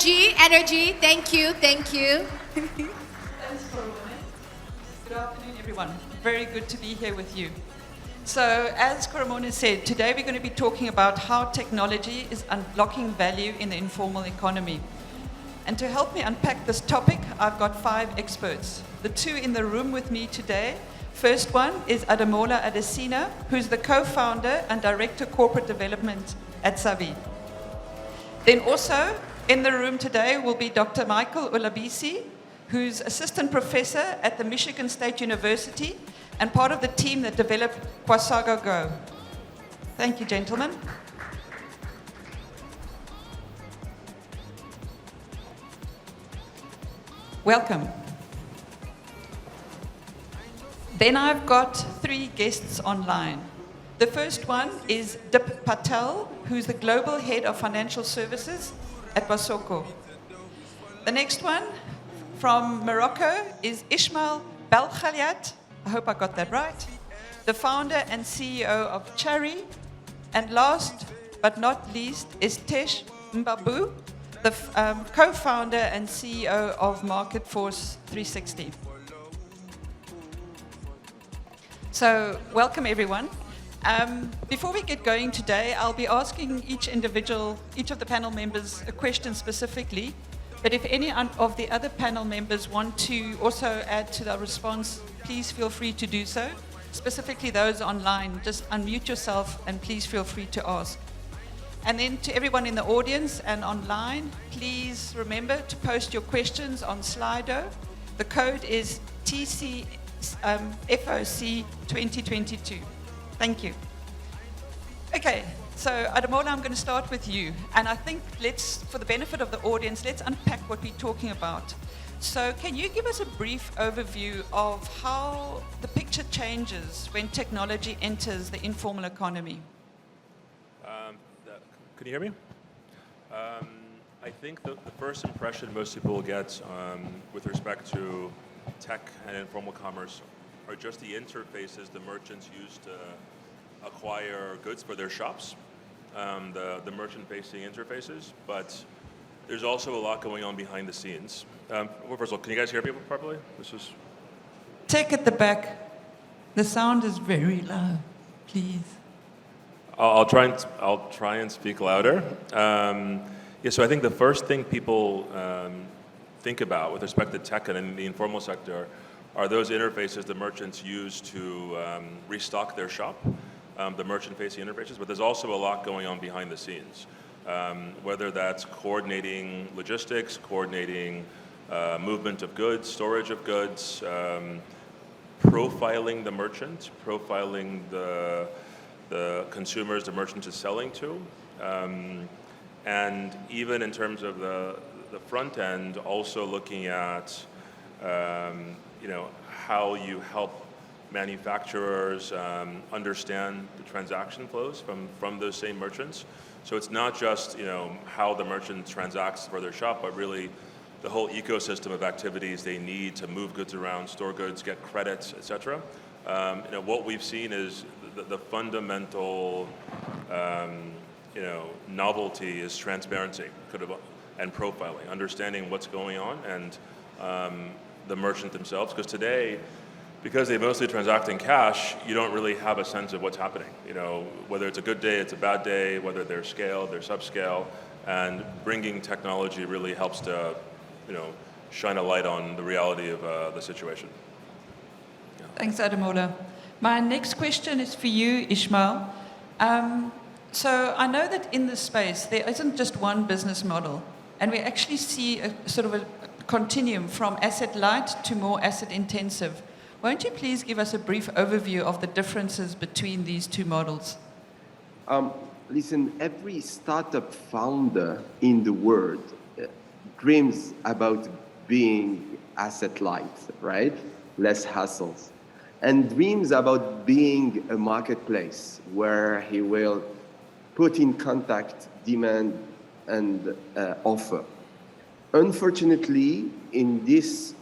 Energy. Thank you. Thanks, Barene. Good afternoon, everyone. Very good to be here with you. So, as Coromone said, today we're going to be talking about how technology is unlocking value in the informal economy. And to help me unpack this topic, I've got 5 experts. The 2 in the room with me today. First one is Ademola Adesina, who's the co-founder and director corporate development at Sabi. Then also in the room today will be Dr Michael Olabisi, who's assistant professor at the Michigan State University and part of the team that developed Wasoko Go. Thank you, gentlemen. Welcome. Then I've got 3 guests online. The first one is Dr Patel, who's the global head of financial services at Wasoko. The next one from Morocco is Ismael Belkhayat, I hope I got that right, the founder and CEO of Chari. And last but not least is Tesh Mbaabu, the co-founder and CEO of Marketforce 360. So, welcome everyone. Before we get going today, I'll be asking each of the panel members a question specifically. But if any of the other panel members want to also add to the response, please feel free to do so. Specifically those online, just unmute yourself and please feel free to ask. And then to everyone in the audience and online, please remember to post your questions on Slido. The code is FOC 2022. Thank you. Okay, so Ademola, I'm going to start with you. And I think for the benefit of the audience, let's unpack what we're talking about. So can you give us a brief overview of how the picture changes when technology enters the informal economy? Can you hear me? I think the first impression most people will get with respect to tech and informal commerce are just the interfaces the merchants use to acquire goods for their shops, the merchant-facing interfaces, but there's also a lot going on behind the scenes. Well, first of all, can you guys hear me properly? Tech at the back. The sound is very low, please. I'll try and speak louder. So I think the first thing people think about with respect to tech and in the informal sector are those interfaces the merchants use to restock their shop, the merchant-facing interfaces, but there's also a lot going on behind the scenes, whether that's coordinating logistics, coordinating movement of goods, storage of goods, profiling the merchant, profiling the consumers the merchant is selling to, and even in terms of the front end, also looking at how you help manufacturers understand the transaction flows from those same merchants. So it's not just how the merchant transacts for their shop, but really the whole ecosystem of activities they need to move goods around, store goods, get credits, etc. What we've seen is the fundamental novelty is transparency and profiling, understanding what's going on, and the merchant themselves. Because today, because they mostly transact in cash, you don't really have a sense of what's happening. Whether it's a good day, it's a bad day, whether they're scaled, they're subscale, and bringing technology really helps to, shine a light on the reality of the situation. Yeah. Thanks, Ademola. My next question is for you, Ismael. So I know that in this space, there isn't just one business model, and we actually see a sort of a continuum from asset light to more asset intensive. Won't you please give us a brief overview of the differences between these two models? Listen, every startup founder in the world dreams about being asset light, right? Less hassles. And dreams about being a marketplace where he will put in contact, demand, and offer. Unfortunately, in this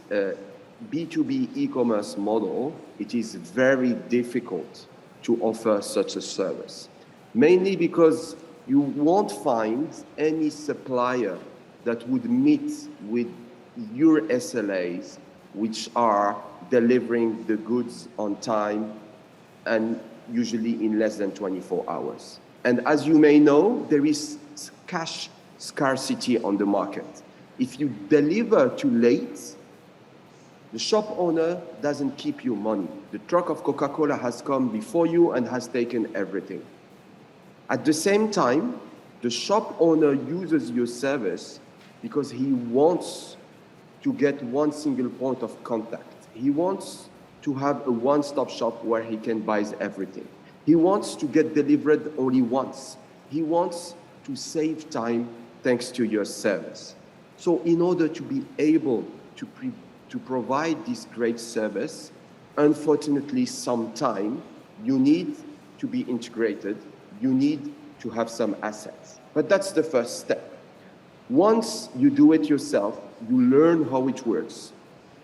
B2B e-commerce model, it is very difficult to offer such a service. Mainly because you won't find any supplier that would meet with your SLAs, which are delivering the goods on time and usually in less than 24 hours. And as you may know, there is cash scarcity on the market. If you deliver too late, the shop owner doesn't keep your money. The truck of Coca-Cola has come before you and has taken everything. At the same time, the shop owner uses your service because he wants to get one single point of contact. He wants to have a one-stop shop where he can buy everything. He wants to get delivered only once. He wants to save time thanks to your service. So in order to be able to provide this great service, unfortunately, sometime you need to be integrated. You need to have some assets. But that's the first step. Once you do it yourself, you learn how it works.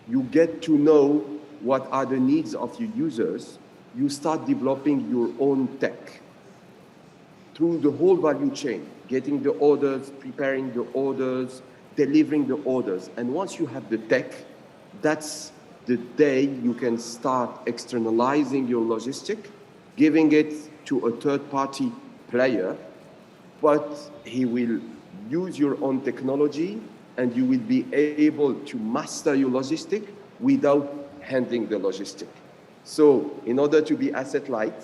You get to know what are the needs of your users. You start developing your own tech through the whole value chain, getting the orders, preparing the orders, delivering the orders. And once you have the tech, that's the day you can start externalizing your logistic, giving it to a third-party player, but he will use your own technology and you will be able to master your logistic without handling the logistic. So in order to be asset light,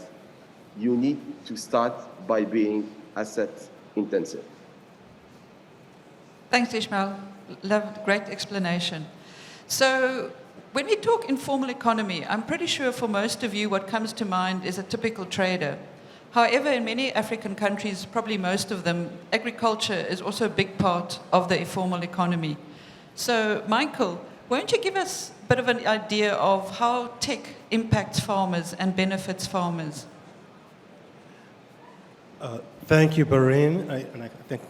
you need to start by being asset intensive. Thanks, Ismael. Great explanation. So when we talk informal economy, I'm pretty sure for most of you what comes to mind is a typical trader. However, in many African countries, probably most of them, agriculture is also a big part of the informal economy. So, Michael, won't you give us a bit of an idea of how tech impacts farmers and benefits farmers? Thank you, Barene. I think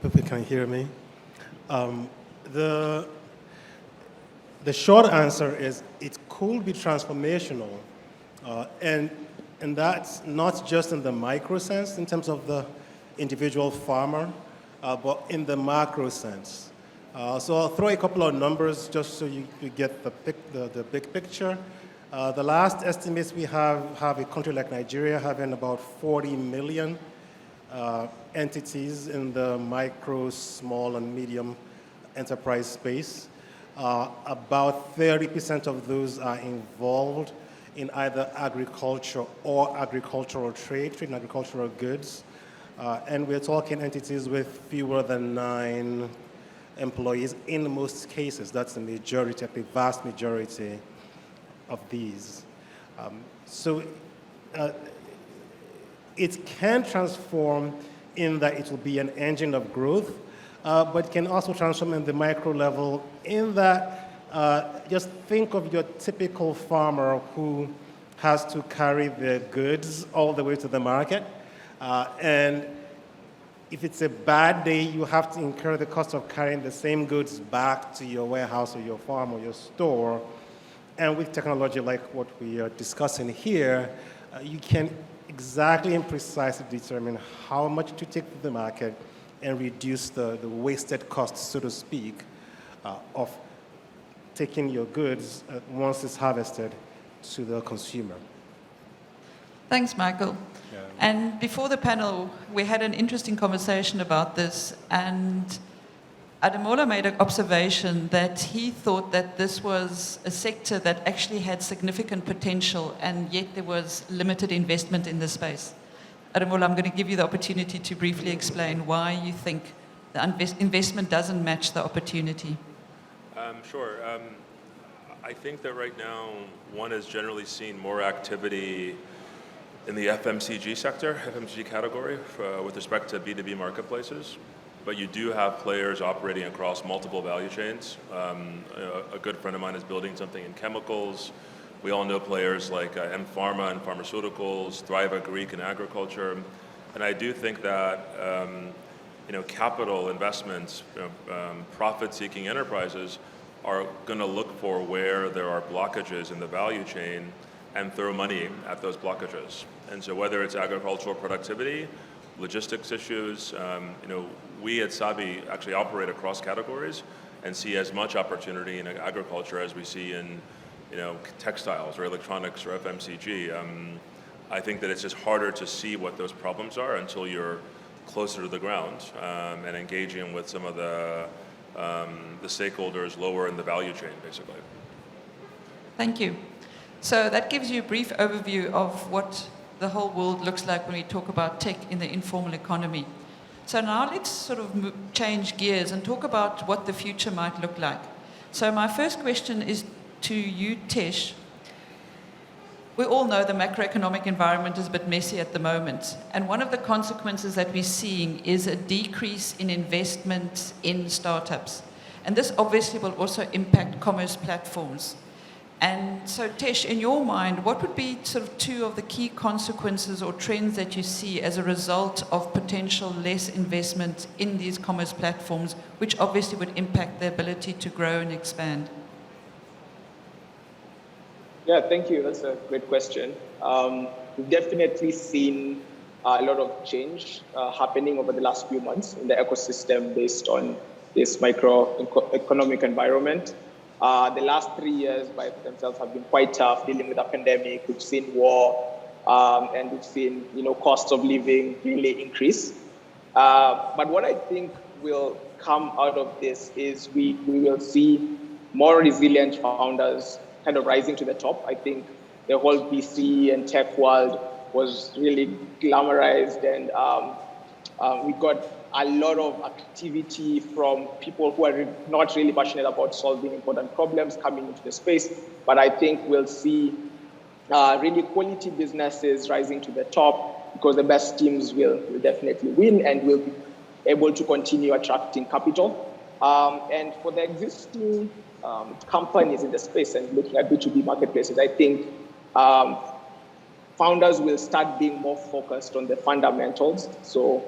people can hear me. The short answer is it could be transformational, and that's not just in the micro sense in terms of the individual farmer, but in the macro sense. So I'll throw a couple of numbers just so you get the big picture. The last estimates we have a country like Nigeria having about 40 million entities in the micro, small, and medium enterprise space. About 30% of those are involved in either agriculture or agricultural trade in agricultural goods. And we're talking entities with fewer than 9 employees in most cases. That's the majority, the vast majority of these. So it can transform in that it will be an engine of growth, but can also transform in the micro level in that just think of your typical farmer who has to carry their goods all the way to the market. And if it's a bad day, you have to incur the cost of carrying the same goods back to your warehouse or your farm or your store. And with technology like what we are discussing here, you can exactly and precisely determine how much to take to the market and reduce the wasted costs, so to speak, of taking your goods once it's harvested to the consumer. Thanks, Michael. Yeah. And before the panel, we had an interesting conversation about this, and Ademola made an observation that he thought that this was a sector that actually had significant potential, and yet there was limited investment in this space. Ademola, I'm going to give you the opportunity to briefly explain why you think the investment doesn't match the opportunity. Sure. I think that right now one has generally seen more activity in the FMCG sector, FMCG category, with respect to B2B marketplaces. But you do have players operating across multiple value chains. A good friend of mine is building something in chemicals. We all know players like Pharma and pharmaceuticals, Thrive Agric in agriculture. And I do think that capital investments, profit-seeking enterprises are going to look for where there are blockages in the value chain and throw money at those blockages. And so whether it's agricultural productivity, logistics issues, we at Sabi actually operate across categories and see as much opportunity in agriculture as we see in, textiles or electronics or FMCG. I think that it's just harder to see what those problems are until you're closer to the ground and engaging with some of the stakeholders lower in the value chain, basically. Thank you. So that gives you a brief overview of what the whole world looks like when we talk about tech in the informal economy. So now let's sort of change gears and talk about what the future might look like. So my first question is to you, Tesh. We all know the macroeconomic environment is a bit messy at the moment. And one of the consequences that we're seeing is a decrease in investment in startups. And this obviously will also impact commerce platforms. And so, Tesh, in your mind, what would be sort of two of the key consequences or trends that you see as a result of potential less investment in these commerce platforms, which obviously would impact their ability to grow and expand? Yeah, thank you. That's a great question. We've definitely seen a lot of change happening over the last few months in the ecosystem based on this microeconomic environment. The last 3 years by themselves have been quite tough, dealing with a pandemic. We've seen war, and we've seen cost of living really increase. But what I think will come out of this is we will see more resilient founders kind of rising to the top. I think the whole VC and tech world was really glamorized, and we got a lot of activity from people who are not really passionate about solving important problems coming into the space. But I think we'll see really quality businesses rising to the top because the best teams will definitely win and will be able to continue attracting capital. And for the existing companies in the space and looking at B2B marketplaces, I think founders will start being more focused on the fundamentals. So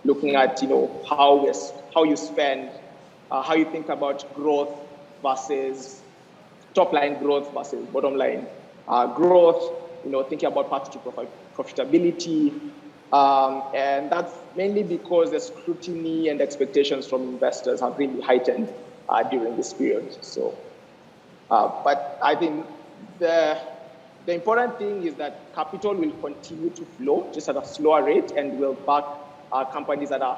looking at how you spend, how you think about growth versus top line growth versus bottom line growth. Thinking about path to profitability, and that's mainly because the scrutiny and expectations from investors have really heightened during this period. So, but I think the important thing is that capital will continue to flow just at a slower rate and will back companies that are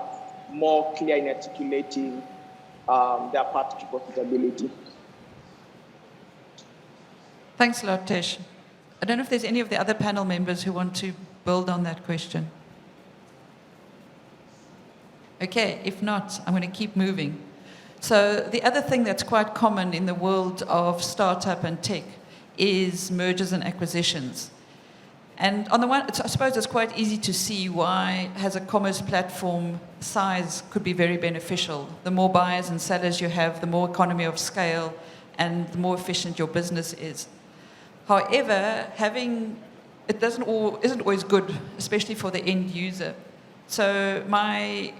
more clear in articulating their path to profitability. Thanks a lot, Tesh. I don't know if there's any of the other panel members who want to build on that question. Okay, if not, I'm going to keep moving. So the other thing that's quite common in the world of startup and tech is mergers and acquisitions. And on the one, I suppose it's quite easy to see why has a commerce platform size could be very beneficial. The more buyers and sellers you have, the more economy of scale and the more efficient your business is. However, it isn't always good, especially for the end user. So my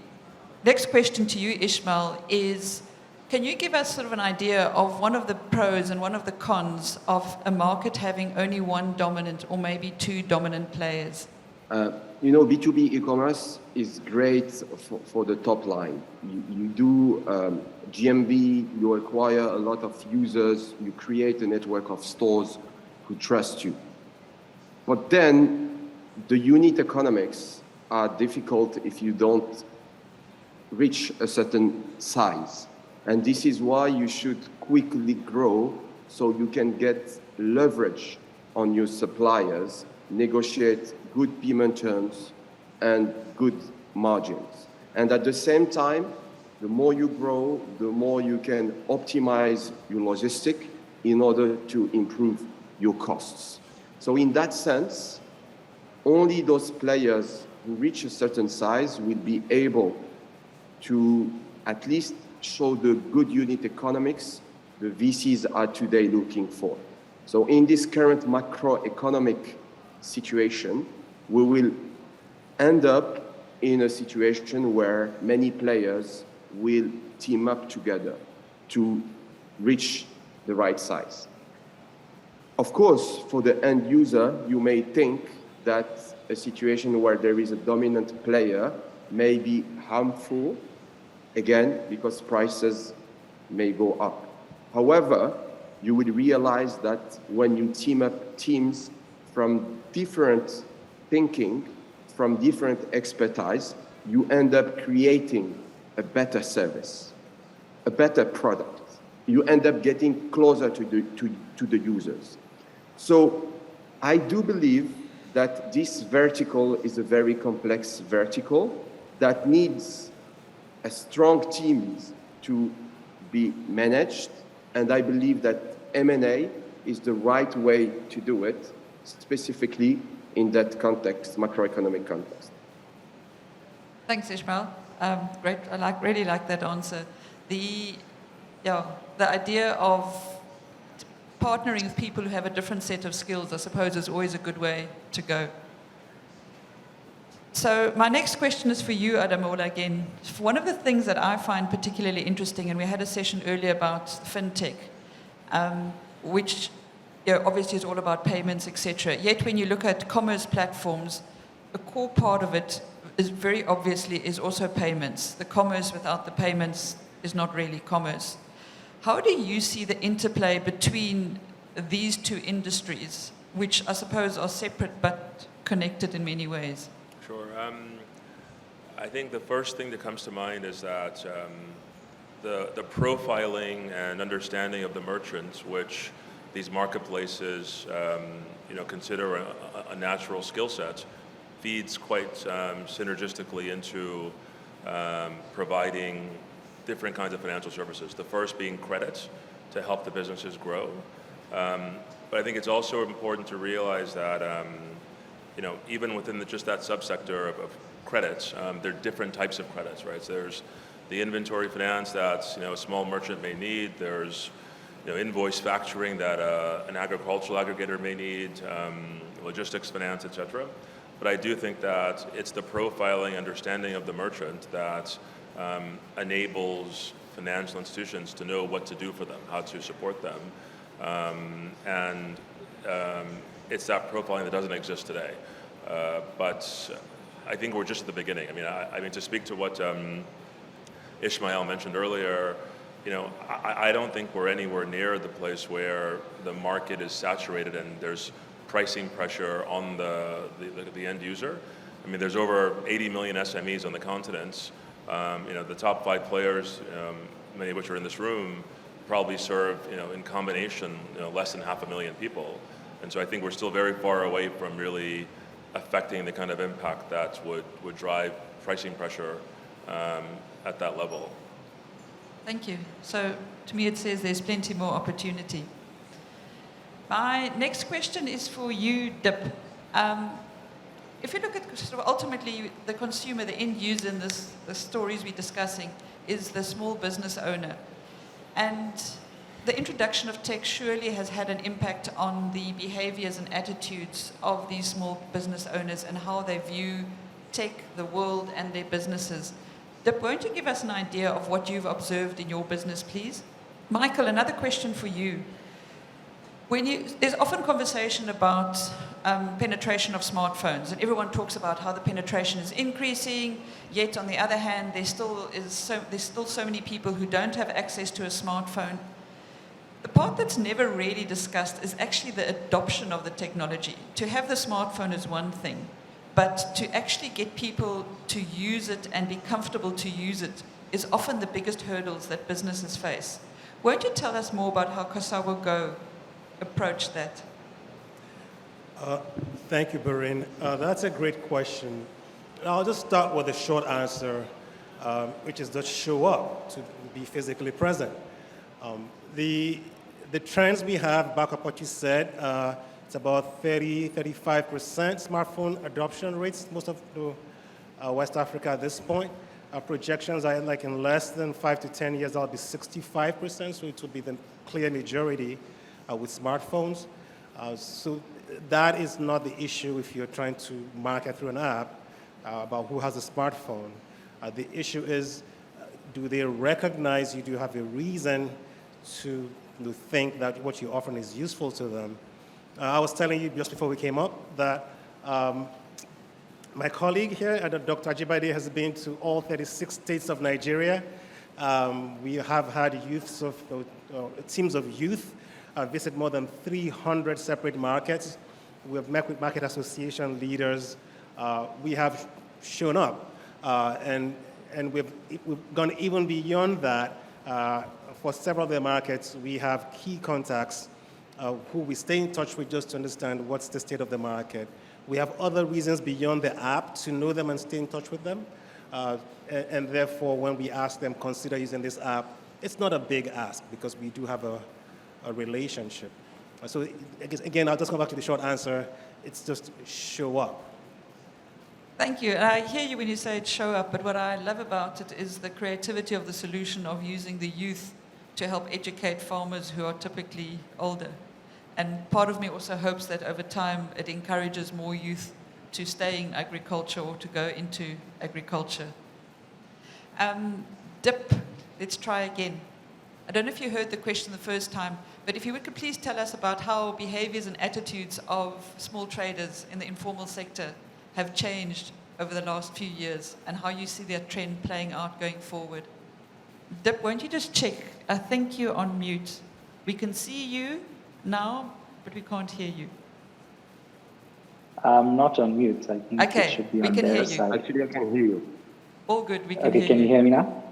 next question to you, Ismael, is can you give us sort of an idea of one of the pros and one of the cons of a market having only one dominant or maybe two dominant players? B2B e-commerce is great for the top line. You do GMV, you acquire a lot of users, you create a network of stores who trust you. But then the unit economics are difficult if you don't reach a certain size. And this is why you should quickly grow so you can get leverage on your suppliers, negotiate good payment terms and good margins. And at the same time, the more you grow, the more you can optimize your logistics in order to improve your costs. So in that sense, only those players who reach a certain size will be able to at least show the good unit economics the VCs are today looking for. So in this current macroeconomic situation, we will end up in a situation where many players will team up together to reach the right size. Of course, for the end user, you may think that a situation where there is a dominant player may be harmful again, because prices may go up. However, you will realize that when you team up teams from different thinking, from different expertise, you end up creating a better service, a better product. You end up getting closer to the users. So I do believe that this vertical is a very complex vertical that needs a strong team to be managed, and I believe that M&A is the right way to do it, specifically in that context, macroeconomic context. Thanks, Ismael. Great. I really like that answer. The idea of partnering with people who have a different set of skills, I suppose, is always a good way to go. So my next question is for you, Ademola, again. One of the things that I find particularly interesting, and we had a session earlier about fintech, which obviously is all about payments, etc. Yet when you look at commerce platforms, a core part of it is very obviously is also payments. The commerce without the payments is not really commerce. How do you see the interplay between these two industries, which I suppose are separate but connected in many ways? Sure. I think the first thing that comes to mind is that the profiling and understanding of the merchants, which these marketplaces consider a natural skill set, feeds quite synergistically into providing different kinds of financial services. The first being credit to help the businesses grow. But I think it's also important to realize that even within just that subsector of credits, there are different types of credits, right? So there's the inventory finance that a small merchant may need. There's invoice factoring that an agricultural aggregator may need, logistics finance, etc. But I do think that it's the profiling, understanding of the merchant that enables financial institutions to know what to do for them, how to support them. It's that profiling that doesn't exist today. But I think we're just at the beginning. I mean, to speak to what Ismael mentioned earlier, I don't think we're anywhere near the place where the market is saturated and there's pricing pressure on the end user. I mean, there's over 80 million SMEs on the continent. The top 5 players, many of which are in this room, probably serve, in combination, less than 500,000 people. And so I think we're still very far away from really affecting the kind of impact that would drive pricing pressure at that level. Thank you. So to me it says there's plenty more opportunity. My next question is for you, Dip. If you look at sort of ultimately the consumer, the end user in the stories we're discussing is the small business owner. And the introduction of tech surely has had an impact on the behaviors and attitudes of these small business owners and how they view tech, the world, and their businesses. Dip, won't you give us an idea of what you've observed in your business, please? Michael, another question for you. There's often conversation about penetration of smartphones, and everyone talks about how the penetration is increasing, yet on the other hand, there's still so many people who don't have access to a smartphone. The part that's never really discussed is actually the adoption of the technology. To have the smartphone is one thing, but to actually get people to use it and be comfortable to use it is often the biggest hurdles that businesses face. Won't you tell us more about how Casa will go approach that? Thank you, Barene. That's a great question. I'll just start with a short answer, which is just show up, to be physically present. The trends we have, back up what you said, it's about 35% smartphone adoption rates, most of West Africa at this point. Our projections are like in less than 5 to 10 years, that'll be 65%, so it will be the clear majority with smartphones. So that is not the issue if you're trying to market through an app about who has a smartphone. The issue is, do they recognize you? Do you have a reason to think that what you're offering is useful to them? I was telling you just before we came up that my colleague here, Dr. Ajibade, has been to all 36 states of Nigeria, We have had teams of youth visit more than 300 separate markets. We have met with market association leaders. We have shown up, and we've gone even beyond that. For several of the markets, we have key contacts who we stay in touch with just to understand what's the state of the market. We have other reasons beyond the app to know them and stay in touch with them. And therefore, when we ask them, consider using this app, it's not a big ask because we do have a relationship. So again, I'll just come back to the short answer. It's just show up. Thank you. I hear you when you say it show up, but what I love about it is the creativity of the solution of using the youth to help educate farmers who are typically older. And part of me also hopes that over time it encourages more youth to stay in agriculture or to go into agriculture. DIP, let's try again. I don't know if you heard the question the first time, but if you could please tell us about how behaviors and attitudes of small traders in the informal sector have changed over the last few years and how you see that trend playing out going forward. Dip, won't you just check? I think you're on mute. We can see you now, but we can't hear you. I'm not on mute. I think okay, it should be we on can their hear you. side. Actually, I can hear you. All good, we can okay, hear can you. you hear me now?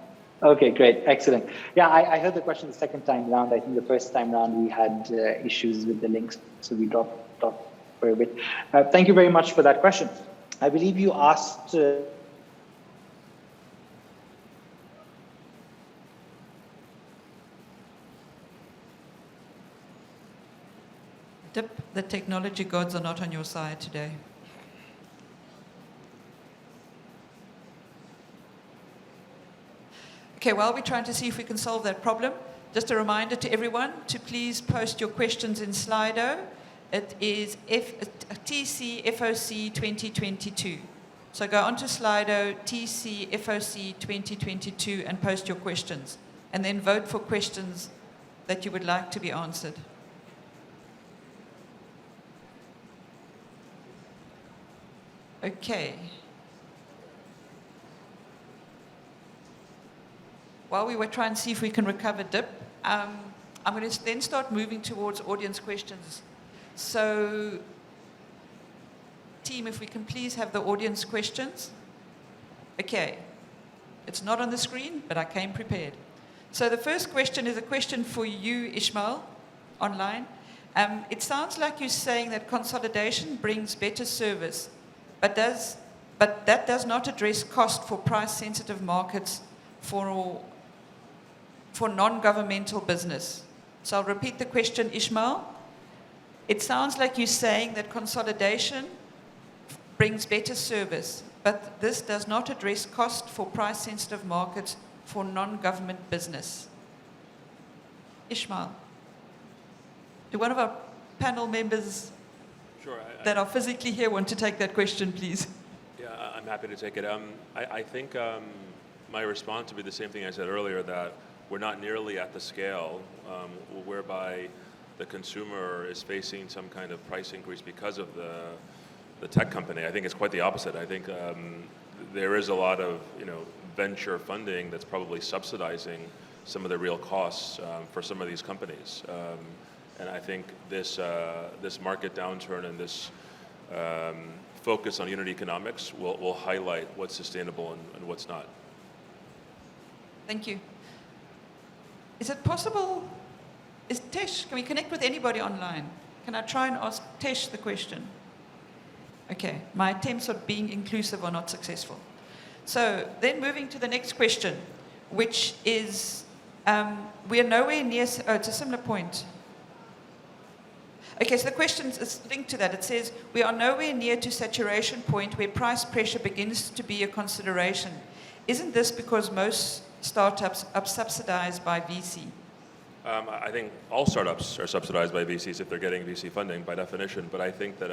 Okay, great, excellent. Yeah, I heard the question the second time round. I think the first time round we had issues with the links, so we dropped for a bit. Thank you very much for that question. I believe you asked... Dip, the technology gods are not on your side today. Okay, while we're trying to see if we can solve that problem, just a reminder to everyone to please post your questions in Slido. It is TCFOC 2022. So go onto Slido, TCFOC 2022, and post your questions. And then vote for questions that you would like to be answered. Okay. While we were trying to see if we can recover DIP, I'm going to then start moving towards audience questions. So, team, if we can please have the audience questions. Okay. It's not on the screen, but I came prepared. So the first question is a question for you, Ismael, online. It sounds like you're saying that consolidation brings better service, but that does not address cost for price-sensitive markets for non-governmental business. So I'll repeat the question, Ismael. It sounds like you're saying that consolidation brings better service, but this does not address cost for price-sensitive markets for non-government business. Ismael, do one of our panel members that are physically here want to take that question, please? Yeah, I'm happy to take it. I think my response would be the same thing I said earlier, that we're not nearly at the scale whereby the consumer is facing some kind of price increase because of the tech company. I think it's quite the opposite. I think there is a lot of venture funding that's probably subsidizing some of the real costs for some of these companies. And I think this market downturn and this focus on unit economics will highlight what's sustainable and what's not. Thank you. Is it possible, Tesh, can we connect with anybody online? Can I try and ask Tesh the question? Okay, my attempts at being inclusive are not successful. So then moving to the next question, which is, we are nowhere near, it's a similar point. Okay, so the question is linked to that. It says, we are nowhere near to saturation point where price pressure begins to be a consideration. Isn't this because most startups are subsidized by VC? I think all startups are subsidized by VCs if they're getting VC funding by definition, but I think that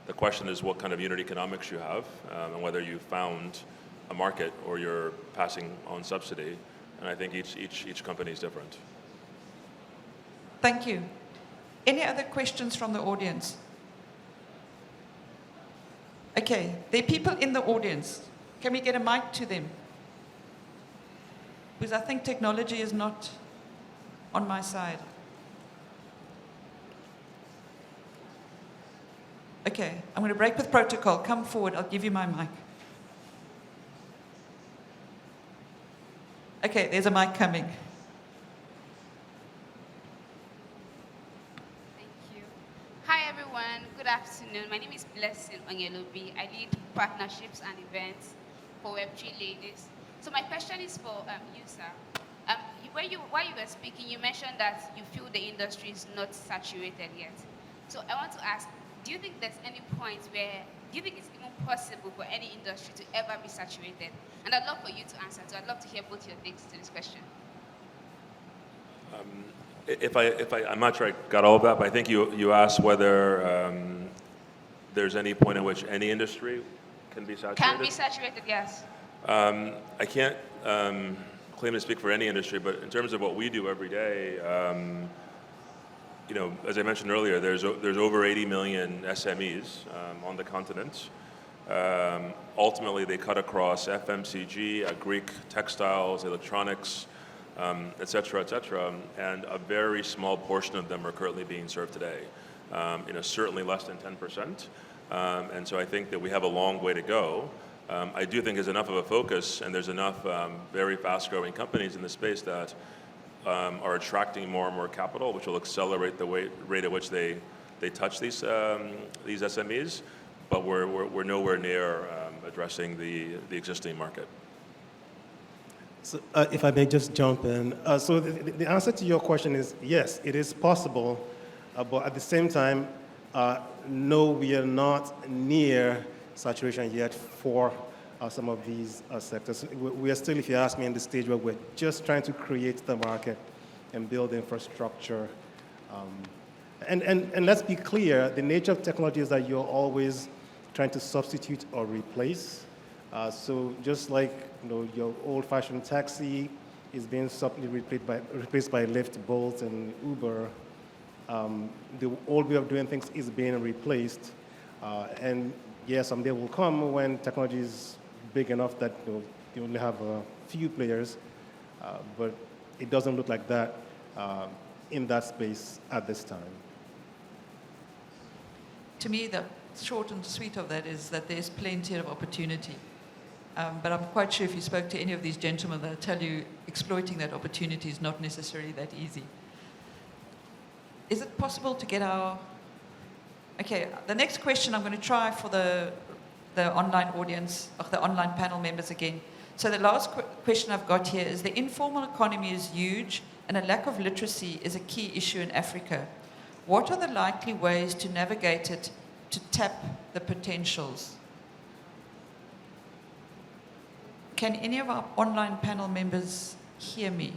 the question is what kind of unit economics you have and whether you found a market or you're passing on subsidy, and I think each company is different. Thank you. Any other questions from the audience? Okay, there are people in the audience. Can we get a mic to them? Because I think technology is not on my side. Okay, I'm going to break with protocol. Come forward, I'll give you my mic. Okay, there's a mic coming. Thank you. Hi, everyone. Good afternoon. My name is Blessing Onyelubi. I lead partnerships and events for Web3 ladies. So my question is for you, sir. While you were speaking, you mentioned that you feel the industry is not saturated yet. So I want to ask, do you think there's any point where, do you think it's even possible for any industry to ever be saturated? And I'd love for you to answer, so I'd love to hear both your takes to this question. I'm not sure I got all of that, but I think you asked whether there's any point in which any industry can be saturated. Can be saturated, yes. I can't claim to speak for any industry, but in terms of what we do every day, as I mentioned earlier, there's over 80 million SMEs on the continent. Ultimately, they cut across FMCG, Greek textiles, electronics, et cetera, and a very small portion of them are currently being served today. Certainly less than 10%. And so I think that we have a long way to go. I do think there's enough of a focus, and there's enough very fast-growing companies in the space that are attracting more and more capital, which will accelerate the rate at which they touch these SMEs. But we're nowhere near addressing the existing market. So if I may just jump in. So the answer to your question is yes, it is possible, but at the same time, no, we are not near saturation yet for some of these sectors. We are still, if you ask me, in the stage where we're just trying to create the market and build infrastructure. And let's be clear, the nature of technology is that you're always trying to substitute or replace. So just like your old-fashioned taxi is being replaced by Lyft, Bolt, and Uber, the old way of doing things is being replaced. And yes, someday will come when technology is big enough that you only have a few players, but it doesn't look like that in that space at this time. To me, the short and sweet of that is that there's plenty of opportunity. But I'm quite sure if you spoke to any of these gentlemen, they'll tell you exploiting that opportunity is not necessarily that easy. Is it possible to get our... Okay, the next question I'm going to try for the online audience, or the online panel members again. So the last question I've got here is the informal economy is huge and a lack of literacy is a key issue in Africa. What are the likely ways to navigate it to tap the potentials? Can any of our online panel members hear me?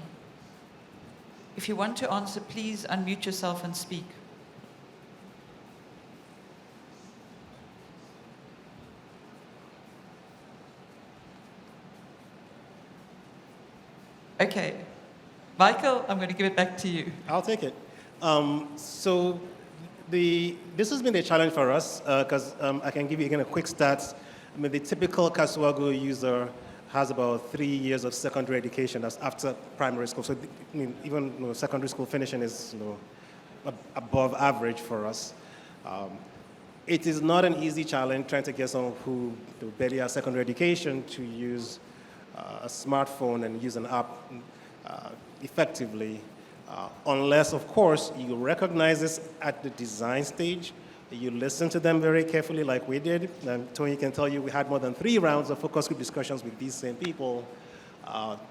If you want to answer, please unmute yourself and speak. Okay. Michael, I'm going to give it back to you. I'll take it. So this has been a challenge for us because I can give you again a quick stats. I mean, the typical Kaswago user has about 3 years of secondary education. That's after primary school. So even secondary school finishing is above average for us. It is not an easy challenge trying to get someone who barely has secondary education to use a smartphone and use an app effectively, unless, of course, you recognize this at the design stage. You listen to them very carefully like we did. And Tony can tell you we had more than 3 rounds of focus group discussions with these same people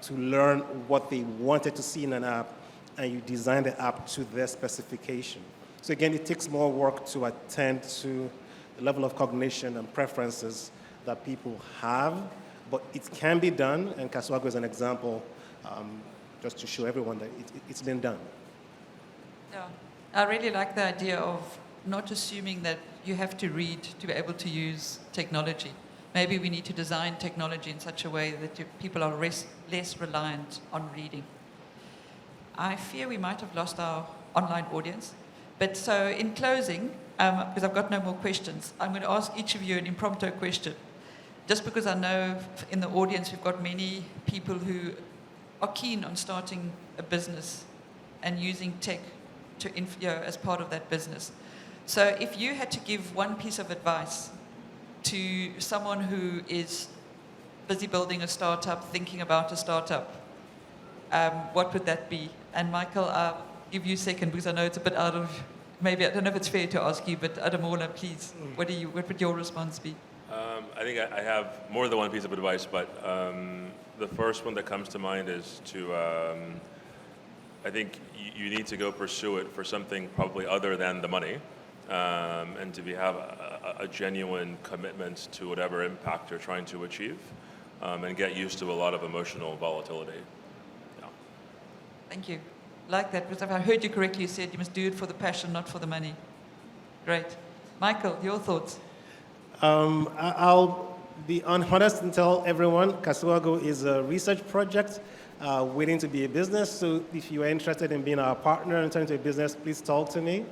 to learn what they wanted to see in an app, and you design the app to their specification. So again, it takes more work to attend to the level of cognition and preferences that people have, but it can be done, and Kaswago is an example just to show everyone that it's been done. Yeah, I really like the idea of not assuming that you have to read to be able to use technology. Maybe we need to design technology in such a way that people are less reliant on reading. I fear we might have lost our online audience. But so in closing, because I've got no more questions, I'm going to ask each of you an impromptu question. Just because I know in the audience we've got many people who are keen on starting a business and using tech to as part of that business. So if you had to give one piece of advice to someone who is busy building a startup, thinking about a startup, what would that be? And Michael, I'll give you second because I know it's a bit out of, maybe, I don't know if it's fair to ask you, but Ademola, please, what would your response be? I think I have more than one piece of advice, but the first one that comes to mind is to, I think you need to go pursue it for something probably other than the money, and to have a genuine commitment to whatever impact you're trying to achieve, and get used to a lot of emotional volatility. Yeah. Thank you. Like that, because if I heard you correctly, you said you must do it for the passion, not for the money. Great. Michael, your thoughts? I'll be honest and tell everyone, Kasuago is a research project waiting to be a business. So if you are interested in being our partner and turning to a business, please talk to me.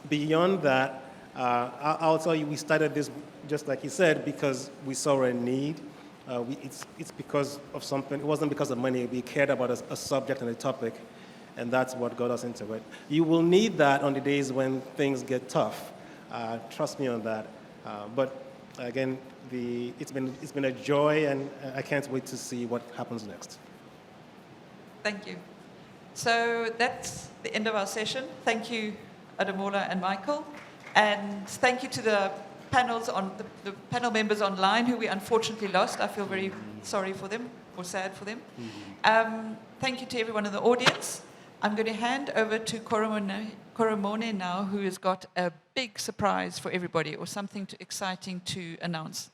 Beyond that, I'll tell you, we started this, just like you said, because we saw a need. It's because of something. It wasn't because of money. We cared about a subject and a topic, and that's what got us into it. You will need that on the days when things get tough. Trust me on that. But again, it's been a joy, and I can't wait to see what happens next. Thank you. So that's the end of our session. Thank you, Ademola and Michael, and thank you to the panels the panel members online who we unfortunately lost. I feel very sorry for them, or sad for them. Thank you to everyone in the audience. I'm going to hand over to Koromone now, who has got a big surprise for everybody, or something exciting to announce.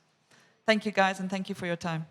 Thank you, guys, and thank you for your time.